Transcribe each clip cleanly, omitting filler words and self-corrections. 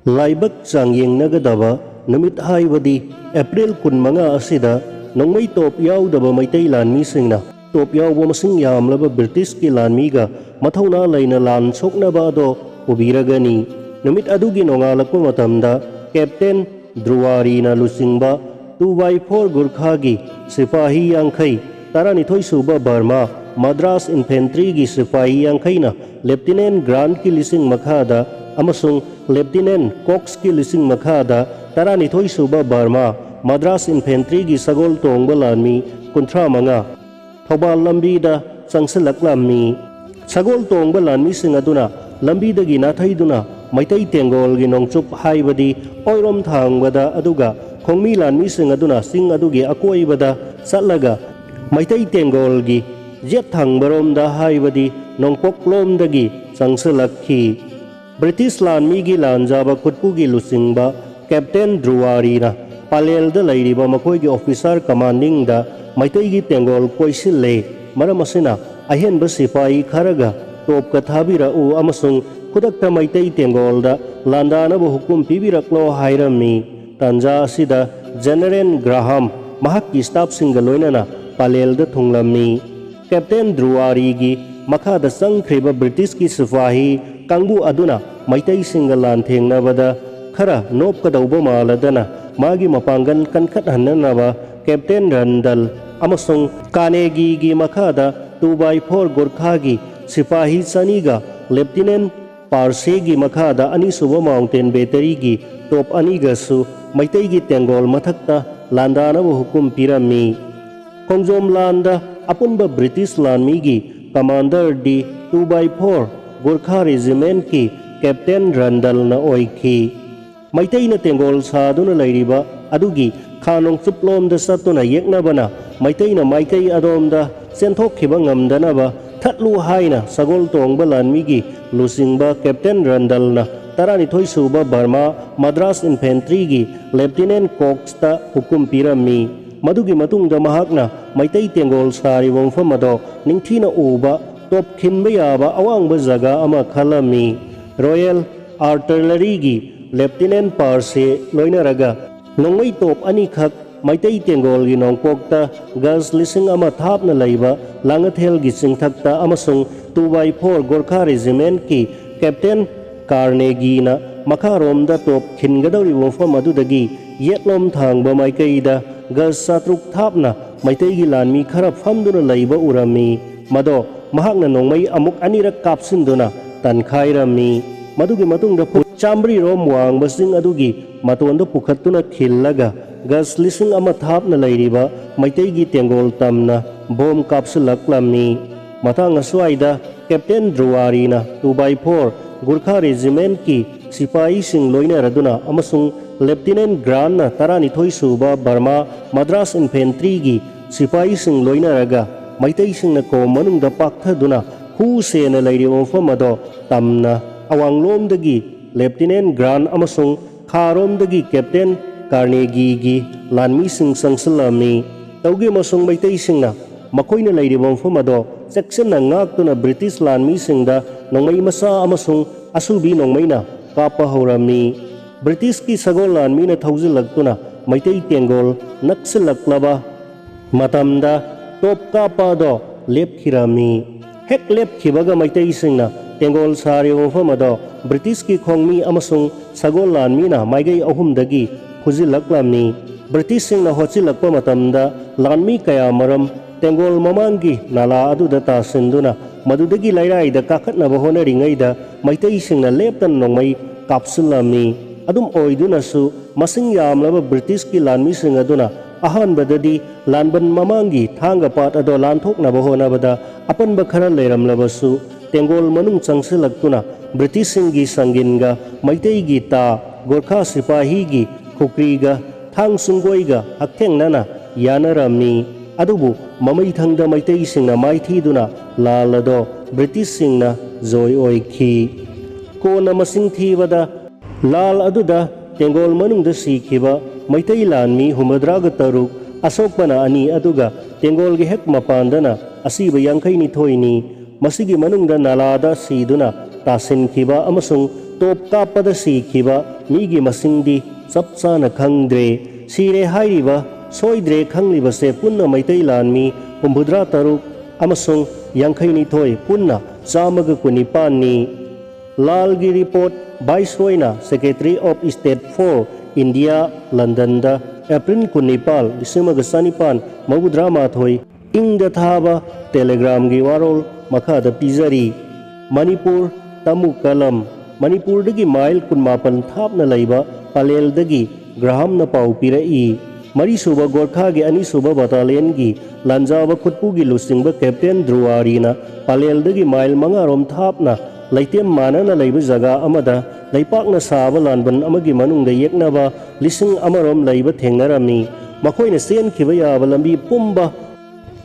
Laibak changyengnagadaba numit haibadi April 15 asida nongmai top yaudaba maitai lanmisingna top yauba masing yamlaba British ki lanmiga mathauna laina lan soknaba ado ubiragani numit adugi nongalakpa matamda Captain Druwarina lusingba 2x4 Gurkhagi Sipahi Yankhai Taranithoi suba Burma Madras Infantry gi Sipahi Yankhai na Lieutenant Grant ki lising makhada amasung Lieutenant Cox ki lising makhada Taranithoi suba Burma Madras Infantry gi sagol tongba lanmi kunthra manga Thobal lambida changsilak lammi sagol tongba lanmi sing aduna lambidagi nathaiduna maitai tengol gi nongchup haibadi oirom thangbada aduga khongmi lanmi sing aduna sing adugi akoibada satlaga maitai tengol gi jet thangbaromda haibadi nongpoklomdagi changsilakhi British lanmi gi lanjaba khutpu gi lusingba Captain Druwarina Palelda lairiba makoi gi officer commanding da maitai gi tengol koisille maramasina ahenba sipai kharaga top ka thabira u amasung khudakta maitai tengol da landana bu hukum pibiraklo hairami tanja asida General Graham mahakki staff singa loinana Palelda thunglammi Captain Druwari gi makhada sangkhriba British ki sipahi kangbu aduna maitai singa lan thengnabada khara nop kadauba maladana magi mapangan kankhat hannanaba Captain Randall amasung Kanegi gi makhada 2x4 Gorkha gi sipahi saniga Lieutenant Parse gi makhada anisuba Mountain Battery gi top aniga su maitai gi tengol mathakta landana bu hukum pirami Kongjom landa apunba British lanmi gi commander di 2x4 Gorkha Regiment ki Captain Randall na oikhi maitai na tengol saduna lairiba adugi khanong chuplom da satuna yeknabana maitai na maikai adomda senthok khiba ngamdanaba thatlu haina sagol tongba lanmi gi lusingba Captain Randall na Taranithoi suba Burma Madras Infantry gi Lieutenant Cox ta hukum pirami madugi matungda mahakna maitai tengol sari wongfam ado ningthina uba top khinba yaba awangba jaga ama khalami Royal Artillery gi Lieutenant Parse loinaraga nongmai top ani khak maitai tengol gi nongpokta gas lising ama thapna laiba langathel gi singthakta amasung 2x4 Gorkha Regiment ki Captain Carnegie na makharomda top khingadori wongfam adudagi yetlom thangba maikaida gas satruk thapna maitai gi lanmi khara famduna laiba urami mado mahakna nongmai amuk anirak kapsinduna tankhairami madugi matungda chambri rom wangba sing adugi matonda pukhatuna khillaga gas lising ama thapna lairiba maitai gi tengol tamna bom kapsulaklamni matang aswaida Captain Druwarina 2x4 Gurkha Regiment ki sipai sing loina raduna amasung Lieutenant Grant na Taranithoi suba Burma Madras Infantry gi sipai sing loina raga maitai sing na ko manungda pakthaduna hu sena lairi mofam ado tamna awanglomdagi Lieutenant Grant amasung kharomdagi Captain Carnegie gi lanmi sing sangsalami taugi masung maitai singna makoina lairi mofam ado section na ngaktuna British lanmi singda nongmai masa amasung asubi nongmaina kapa horami British ki sagol lanmi na thaujilaktuna maitai tengol naksilaklaba matamda top kapa do lepkhirami hek lepkhibaga maitai singna tengol sari wofam ado British ki khongmi amasung sagol lanmi na maigai ahumdagi phujilaklamni British singna hochilakpa matamda lanmi kaya maram tengol mamangi nala aduda tasinduna madudagi lairai da kakhatnaba honaringaida maitai singna leptan nongmai kapsulami adum oiduna su masing yamlaba British ki lanmi sing aduna ahanbadadi lanban mamangi thanga pat ado lanthoknaba honabada apanba khara leiramlabasu tengol manung changsilaktuna British singi sanginga maitai gi ta Gorkha sipahi gi khukriga thang sungoiga hakthengnana yanarami adubu mamai thangda maitai singna maithiduna lalado British singna joy oikhi kona masing thibada lal aduda tengol manungda sikhiba maitai lanmi humadraga taruk asokpana ani aduga tengol gi hek mapandana asiba yangkai ni thoini masigi manungda nalada siduna tasin khiba amasung top kapada sikhiba migi masingdi chap chana khangdre sire hairiba soidre khangliba se punna maitai lanmi humbudra taruk amasung yangkhaini thoi punna chamaga kunipani lalgi report Viceroyna Secretary of State for India London da April kunipal December sanipan mabudra mathoi ingda thaba telegram gi warol makhada pizari Manipur Tamukalam Manipur dagi mile kunmapan thapna laiba palel dagi graham na pau pirai mari suba gorkha gi ani suba battalion gi lanjawa khutpu gi lusingba captain Druwari na palel dagi mile mangarom thapna laitem manana laiba jaga amada laipakna saba lanban amagi manungda yeknaba lising amarom laiba thengnarami makoina sen khiba yaba lambi pumba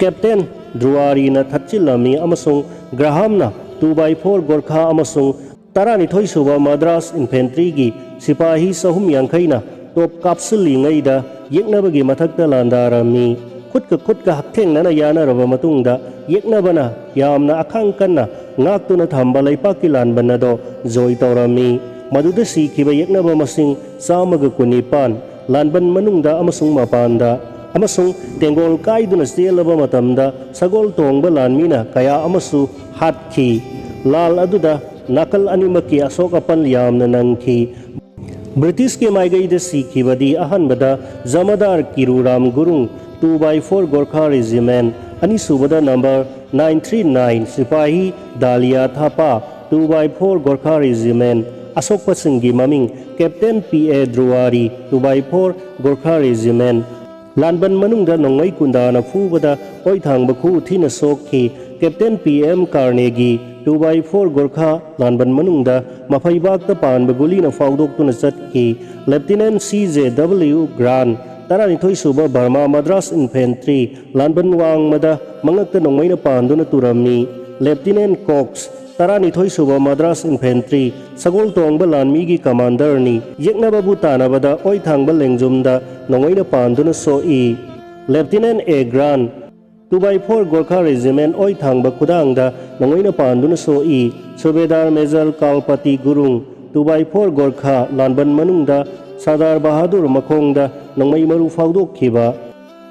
captain Druwari na thatchilami amasung graham na 2x4 gorkha amasung taranithoi suba Madras infantry gi sipahi sahum yangkhaina top kapsulingaida yeknabagi mathakta landarami khutka hakthengna yanaraba matungda yeknabana yamna akhang kanna ngaktuna thamba laipaki lanbana do joy tawrami maduda sikhiba yeknaba masing samaga kunipan lanban manungda amasung mapanda amasung tengol kaiduna selaba matamda sagol tongba lanmina kaya amasu hatkhi lal aduda nakal animaki asokapan yamna nangki British ke maigai da sikhibadi ahanbada Zamadar Kiruram Gurung 2x4 Gorkha Regiment ani subada number 939 Sipahi Dalia Thapa 2x4 Gorkha Regiment Asok Pasinggi maming Captain P.A. Druwari 2x4 Gorkha Regiment Lanban manungda nongai kundana fubada oithang bakhu thina sokhi Captain P.M. Carnegie 2x4 Gorkha Lanban manungda mafaibakta panba gulina faudokuna chatki Lieutenant C.J.W. Grant taranithoi suba Burma Madras Infantry Lanban wangmada mangakta nongmaina panduna turami Lieutenant Cox taranithoi suba Madras Infantry sagol tongba lanmi gi commander ni yeknaba butanabada oithangba lengjumda nongmaina panduna soi Lieutenant A. Grant 2x4 Gorkha Regiment oithangba khudangda nongoina panduna soi Subedar Major Kalpati Gurung 2x4 Gorkha Lanban manungda Sardar Bahadur makhongda nongmai maru faudok khiba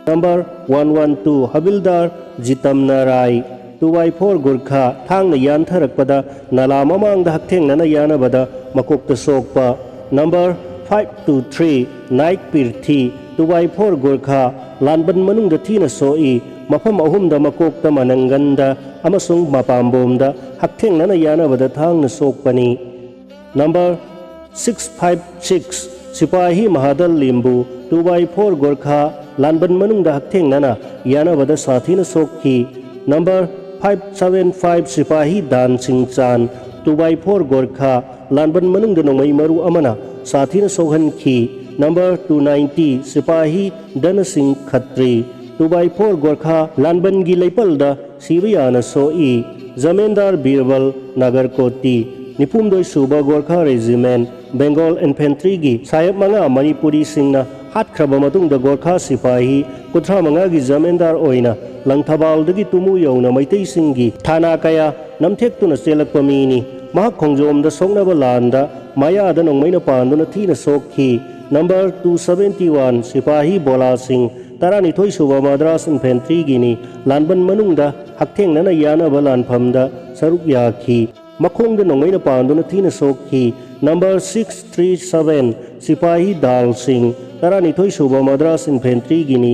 number 112 Habildar Jitamna Rai 2x4 Gorkha thangna yantharakpada nala mamangda hakthengna yanabada makokta sokpa number 523 Naik Pirthi 2x4 Gorkha Lanban manungda thina soi mafam ahumda makokta mananganda amasung mapambomda hakthengna yanabada thangna sokpani number 656 Sipahi Mahadal Limbu 2x4 Gorkha Lanban manungda hakthengna yanabada sathina sokhi number 575 Sipahi Dan Singh Chan 2x4 Gorkha Lanban manungda nongmai maru amana sathina sokhankhi number 290 Sipahi Dan Singh Khatri 2x4 Gorkha Lanban gi leipalda sibiyana soi Zamendar Birbal Nagarkoti Nipumdoi Suba Gorkha Regiment Bengal Infantry gi sayap manga Manipuri singna hatkraba matungda Gorkha Sipahi kuthra manga gi Zamendar oina langthabal dagi tumu yauna maitai singi thana kaya namthektuna selakpa mini mahak khongjomda soknaba landa mayada nongmaina panduna thina sokhi number 271 Sipahi Bola Singh taranithoi suba Madras Infantry gini lanban manungda hakthengna yanaba lanphamda saruk yakhi makhongda nongmaina panduna thina sokhi number 637 Sipahi Dal Singh taranithoi suba Madras Infantry gini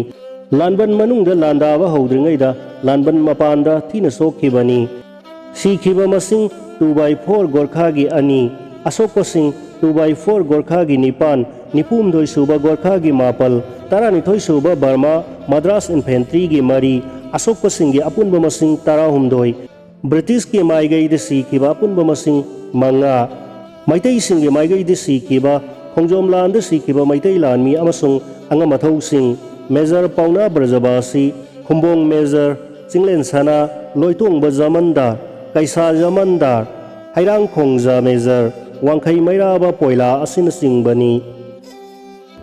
lanban manungda landaba hodringaida lanban mapanda thina sokhibani sikhiba masing 2x4 Gorkha gi ani asokpa sing 2x4 Gorkha gi nipan nipumdoi suba Gorkha gi mapal taranithoi suba Burma Madras Infantry gi mari asokpa sing gi apunba masing tarahumdoi British ki maigai de sikhiba apunba masing manga maitai sing gi maigai de sikhiba khongjomlan de sikhiba maitai lanmi amasung anga mathau sing Major Pauna Brajabasi Khumbong Major Chinglen Sana Loitongba Jamandar Kaisa Jamandar Hairang Khongja Major Wangkhai Mairaba Poila asin singbani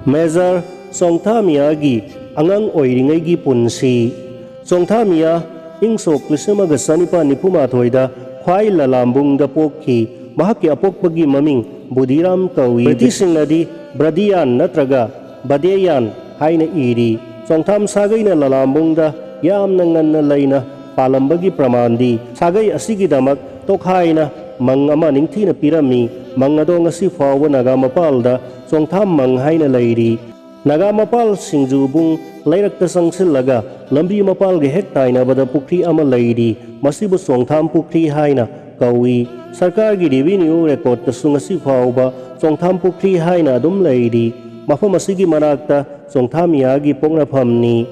Major Songtha Mia gi angang oiringai gi punsi Songtha Mia ingsok lisamaga sanipa nipuma thoida khwai lalambung da pokhi mahakki apokpagi maming Budiram kawi. British-singnadi Bradiyan natraga Badeyan haina iri. Songtham sagai na lalambungda yamna nganna laina palambagi pramandi. Sagai asigidamak tokhaina mang ama ningthina pirami. Mang ado ngasi fawa nagamapalda songtham mang haina lairi. Nagamapal singjubung lairakta sangsillaga lambi mapal ge hek tainabada pukri ama lairi. Masibu songtham pukri haina kawi. Sarkar gi revenue record ta sungasi fauba songtham pukri haina adum lairi. Mafam asigi manakta songtham yagi pongnaphamni.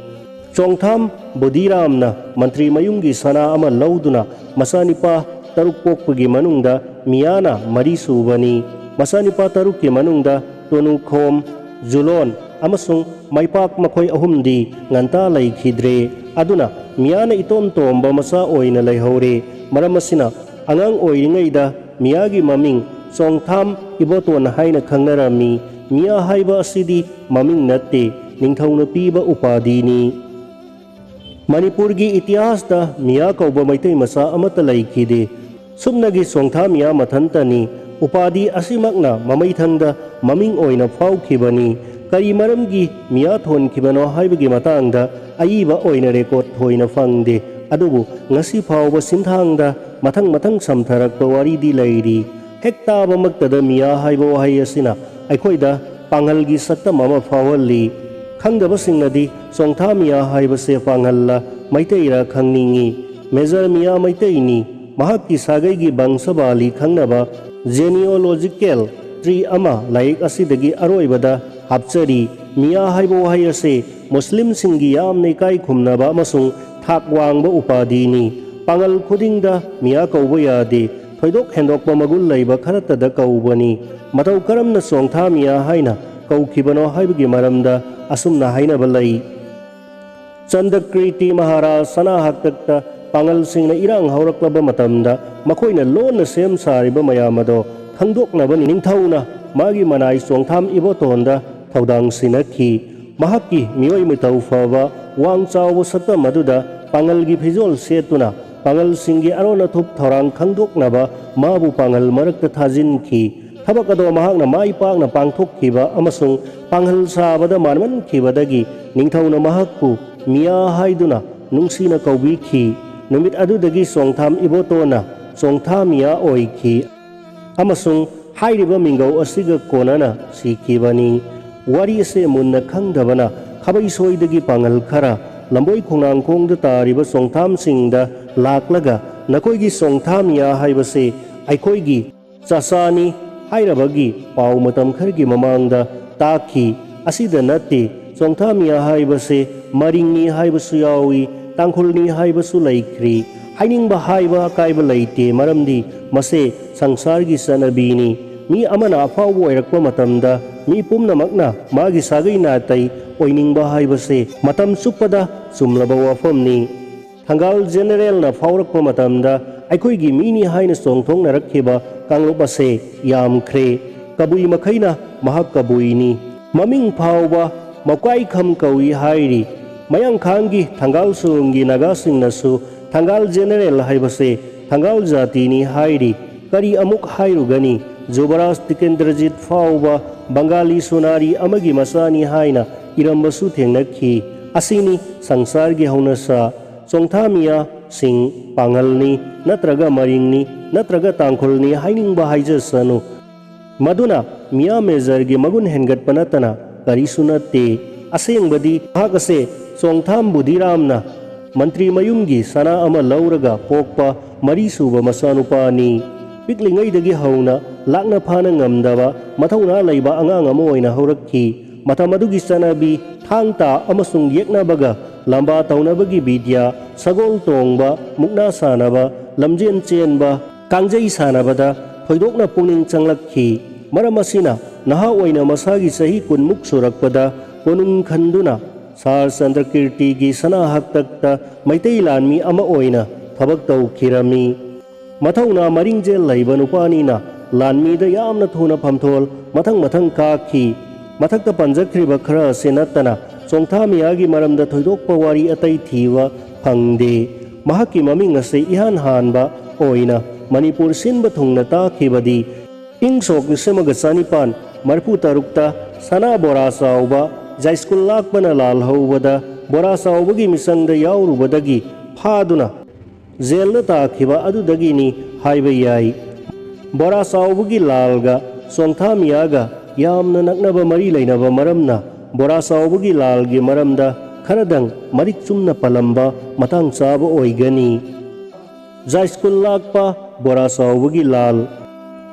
Songtham Budiramna mantri mayunggi sana ama lauduna masanipa taruk pokpagi manungda miyana marisubani. Masanipa tarukki manungda Tonukhom, Julon amasung maipak makoy ahumdi nganta laikhidre. Aduna miyana itom-tomba masa oina laihore. Maramasina angang oiringaida miyagi maming Songtham iboton haina khangnarami. Miya haiba asidi maming natte ningthauna piba upadini. Manipurgi itihasda miya kauba maitai masa amata laikhide. Sumnagi Songtham miya mathantani upadi asimakna mamaithangda maming oina phaukhibani. Kari maramgi miya thonkhibano haibagi matangda aiba oina record thoina fangde. Adubu ngasi phauba simthangda mathang samtharakpa waridi lairi. Hekta bamaktada miya haiba wahai asina aikoida panghalgi saktam ama phawalli. Khangdabasingnadi Songtham miya haibase panghalla maiteira khangningi. Major miya maiteini mahakki sagaigi bangsabali khangnaba genealogical tree ama laik asidagi aroibada hapchari. Miya haiba wahai ase Muslim singi yamne kai khumnaba amasung thak wangba upadini. Pangal khudingda miya kauba yade. Thoidok hendokpa magul laiba kharatada kaubani. Matau karamna Songtham miya haina kaukhibano haibagi maramda asumna haina balai. Chandakriti Maharaj sana haktakta pangal singna irang hauraklaba matamda makoina lona sem sariba mayamado khangdoknabani ningthauna magi manai Songtham ibotonda thaudang sinakhi. Mahakki miyoi mitau faba wang chawba satta maduda pangalgi phijol setuna pangal singi arona thup thorang khangdoknaba mabu pangal marakta thajinki. Thabak ado mahakna maipakna pangthokkiba amasung panghal sabada manmankibadagi ningthauna mahakku miya haiduna nungsina kaubikhi. Numit adudagi Songtham ibotona Songtham miya oikhi amasung hairiba mingau asiga konana sikibani. Wari ase munna khangdabana khabai soidagi pangal khara lamboi khongnangkhongda tariba Songtham singda laklaga nakoigi Songtham miya haibase aikoigi chasani hairabagi pau matam khargi mamangda takhi. Asida natte Songtham miya haibase maringni haibasu yawi tangkhulni haibasu laikhri. Hainingba haiba kaiba laite maramdi mase sangsargi sanabini. Mi amana afawbo oirakpa matamda mi pumnamakna magi sagai natai oiningba haibase matam supada sumlaba wafamni. Thangal general na faurakpa matamda aikoigi mini haina songthongna rakhiba kanglop ase yamkhre. Kabui makhaina mahak kabuini. Maming phauba makai kham kawi hairi. Mayang khangi Thangal surungi nagasingnasu Thangal general haibase Thangal jatini hairi. Kari amuk hairugani Jobaras Tikendrajit fauba Bengali sonari amagi masani haina irambasu thengnakhi. Asini sangsargi haunasa Songtham miya sing panghalni natraga maringni natraga tangkhulni hainingba haijasanu. Maduna miya mezargi magun hengat panatana karisu natte. Asengbadi mahakase Songtham Budiramna mantri mayunggi sana ama lauraga pokpa marisuba masanupani. Piklingaidagi hauna lakna phana ngamdaba mathauna laiba angang ama oina haurakhi. Matamadugi sanabi thangta amasung yeknabaga lamba taunabagi bidya sagol tongba mukna sanaba lamjen chenba kangjai sanabada thoidokna pungning changlakhi. Maramasina naha oina masagi sahi kunmuk surakpada konung khanduna Sar Chandrakirtigi sana haktakta maitai lanmi ama oina thabak taukhirami. Mathauna maringjel laiba nupanina lanmida yamna thuna phamthol mathang kakhi. Mathakta panjakriba khara senatana Songtham miyagi maramda thoidokpa wari atai thiwa phangde. Mahakki maming ase ihan hanba oina Manipur sinba thungna takhibadi ing sok lisemaga chanipan marfu tarukta sana bora sauba jai school lakpana lal howada bora saubagi misangda yaurubadagi phaduna jelna takhiba adudagi ni haiba yai bora saubagi lalga songthamiyaga yamna naknaba mari lainaba maramna bora saubagi lalgi maramda kharadang marik chumna palamba matang chaba oigani jai school lakpa bora saubagi lal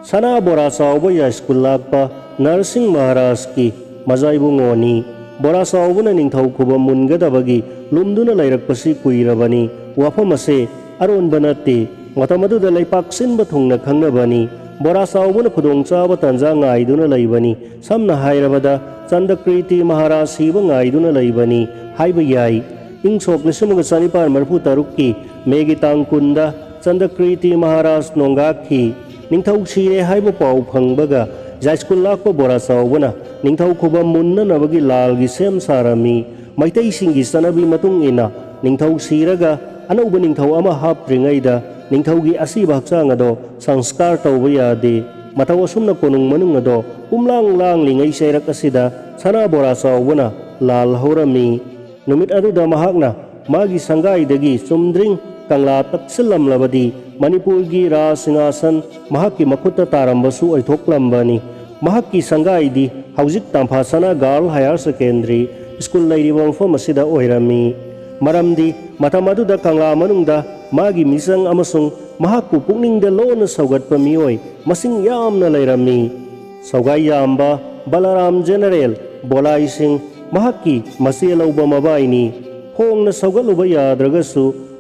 sana bora sauba ya school lakpa Narsing Maharaj ki mazaibungoni bora saubuna ningthau khuba mungadabagi lumduna lairakpasi kuirabani wafamase aron banate matamadu laipak sinba thungna khangnabani bora saubuna khudong chaba tanja ngaiduna laibani samna hairabada Chandakriti Maharaj siba ngaiduna laibani haiba yai ing sok lisumuga sanipar marfu tarukki megi tangkunda Chandakriti Maharaj nongakhi ningthau sire haiba pau phangbaga jai school lakpa bora saubuna ningthau khuba munna nabagi lalgi sem sarami maitai singi sanabi matung ina ningthau siraga anauba ningthau ama haptringaida ningthaugi asiba hakchang ado sanskar tauba yade mataw asumna konung manung ado umlang lang lingai sairak asida sana bora saubuna lal horami numit aduda mahakna magi sangaidagi sumdring kangla taksillam labadi Manipurgi Ra Singhasan mahakki makhutta tarambasu aithokhlambani mahakki sangaidi haujik Tampasana Girl Higher Secondary School lairiba mafam asida oirami maramdi matam aduda kangla manungda magi misang amasung mahakku pukningda lona saugatpa mioi masing yamna lairami saugai yamba Balaram General Bolai Singh mahakki maselauba mabaini hongna saugaluba yadragasu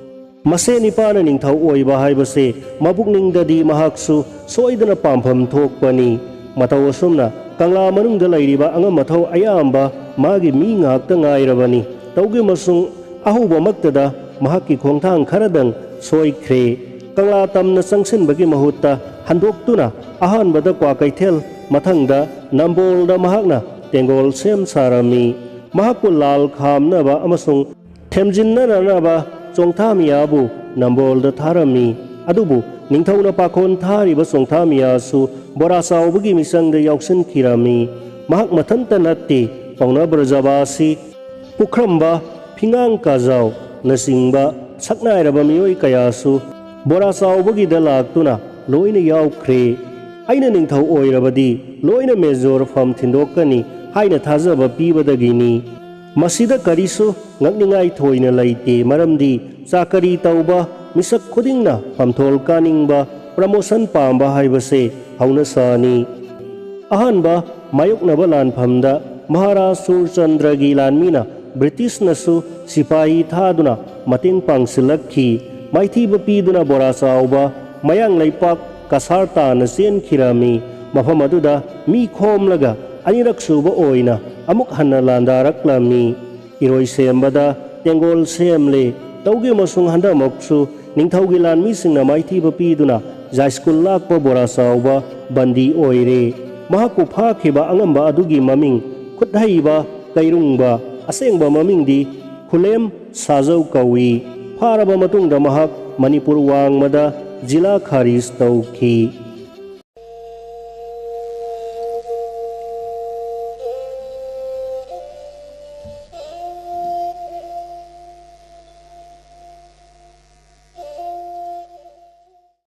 Mase nipana ningthau oiba haibase mabukningdadi mahaksu soidana pampham thokpani mataw asumna kangla manungda lairiba anga mathau ayamba magi mi ngakta ngairabani taugi masung ahuba maktada mahakki khongthang kharadang soikhre kangla tamna sangsinbagi mahutta handoktuna ahanbada kwa kaithel mathangda nambolda mahakna tengol sem sarami mahakku lal khamnaba amasung themjinnanaba Songthamiyabu nambolda tharami adubu ningthauna pakhon thariba songthamiyasu bora saubagi misangda yauksin khirami mahak mathanta natte pauna brajabasi pukramba phingang kajau nasingba saknairaba mioi kayasu bora saubagi dalaktuna loina yaukre aina ningthau oirabadi loina major fam thindokani haina thajaba pibadagini Masida karisu ngakningai thoina laite maramdi chakari tauba misak khudingna pamthol kaningba promotion pamba haibase hauna sani ahanba mayoknaba lanphamda Maharaj Surchandra gi lanmina British nasu sipahi thaduna mating pangsilakhi maithiba piduna bora sauba mayang leipak kasar tana sen khirami mafam aduda mi khomlaga anirak suba oina amuk hanna landarak lami iroi sembada tengol semle tauge masung handa moksu ningthaugi lanmi singna maithiba piduna jai school lakpa bora sauba bandi oire mahaku phakhiba angamba adugi maming khuthaiba kairungba asengba mamingdi khulem sajau kawi pharaba matungda mahak Manipur wangmada jila kharis tauki